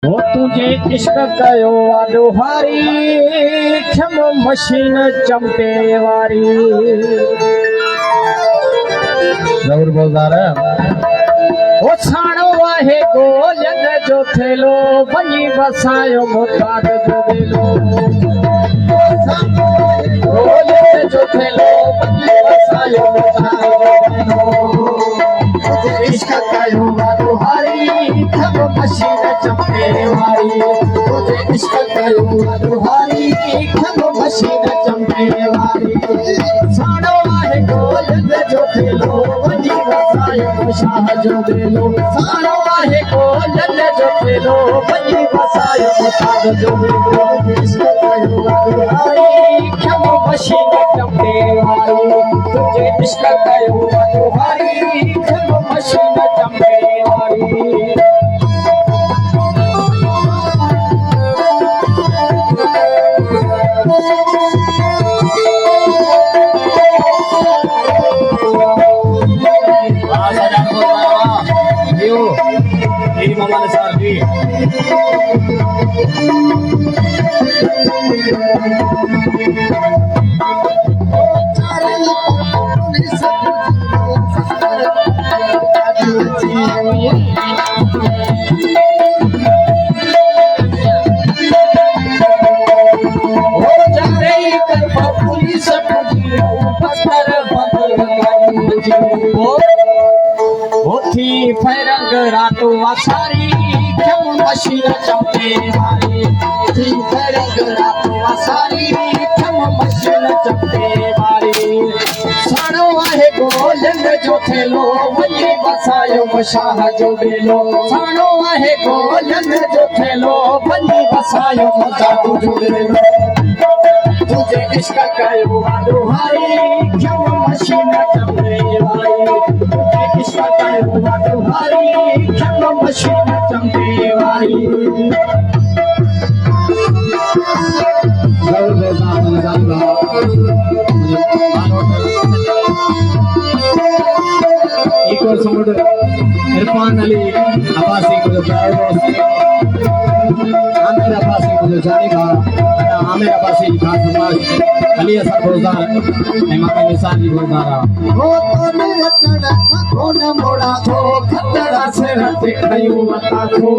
वो तुझे इश्क कयो वादो हारी क्षम मशीन चंपे वारी जरूर बोलदा रे ओ छाणो आहे गोलन जो थेलो बनी बसायो मोताद जो बेलो गोलन जो थेलो बनी बसायो मोताद जो बेलो इश्क कयो वादो हारी क्षम मशीन चंपे वारी तुझे इश्क कयो वादो हारी क्षम मशीन चंपे वारी छाणो आहे गोलन जो थेलो बनी बसायो शाह जो बेलो सारो आहे गोलन जो थेलो बनी बसायो मोताद जो बेलो इश्क कयो वादो हारी क्षम मशीन चंपे वारी तुझे इश्क कयो वादो हारी क्षम मशीन चंपे वारी ini Mama Sardi. होती फरंग रातो आसारी क्षम मशीन चंपे वारी होती फरंग रातो आसारी क्षम मशीन चंपे वारी साणो आहे गोलन जो थेलो वञी बसायो शाह जो बेलो साणो आहे गोलन जो थेलो वञी बसायो मोताद जो बेलो तुझे इश्क कयो वादो हारी क्षम मशीन चंपे वारी तुझे इश्क कयो वादो हारी क्षम मशीन चंपे वारी एक और समुद इरफान अली अब्बासी को जो प्यार आमिर अब्बासी को जो जानेगा आमिर अब्बासी खास समाज अली असर गुलजार इमाम निसार जी गुलजारा वो तो मेरा तड़का कौन मोड़ा थो खतरा से रते खयो बता थो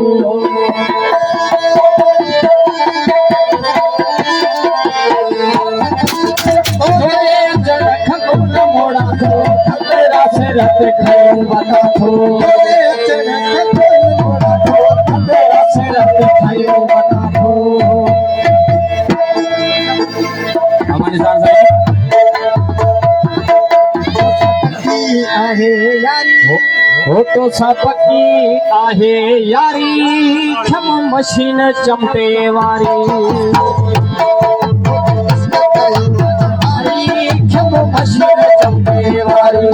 मोड़ा थो खतरा से रते खयो बता थो मोड़ा थो खतरा से रते खयो बता थो हमारे साथ आहे यारी हो तो सपकी आहे यारी क्षम मशीन चंपे वारी क्षम मशीन चंपे वारी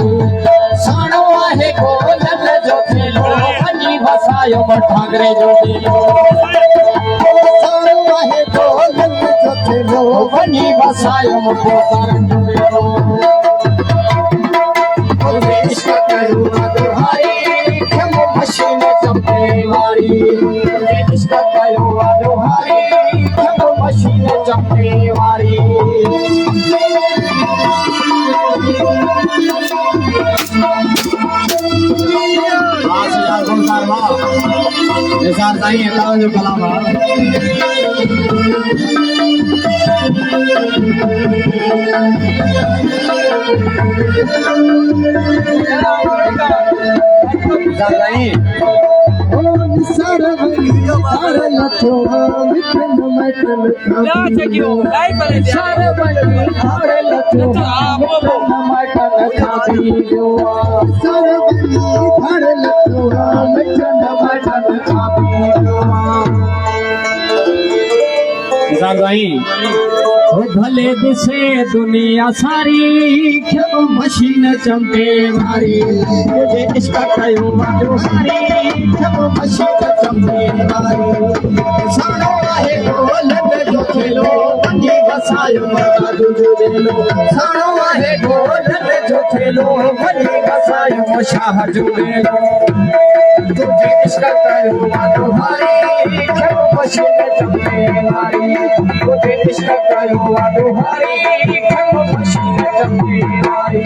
साणो आहे गोलन जो थेलो वञी बसायो ठाकरे जो बेलो साणो आहे गोलन जो थेलो वञी बसायो मोताद जो बेलो तुझे इश्क कयो वादो हारी क्षम मशीन चंपे वारी तुझे इश्क कयो वादो हारी क्षम मशीन चंपे वारी निसार साईं अल्लाह जो कलाम भले दिसे दुनिया सारी क्षम मशीन चंपे वारी तुझे इश्क कयो वादो हारी क्षम मशीन चंपे वारी साणो आहे गोलन जो थेलो वञी बसायो मोताद जो बेलो साणो आहे गोलन जो थेलो वञी बसायो शाह जो बेलो तुझे इश्क करूँ दुहारी जब पसीने चमकेवारी तुझे इश्क करूँ दुहारी जब पसीने चमकेवारी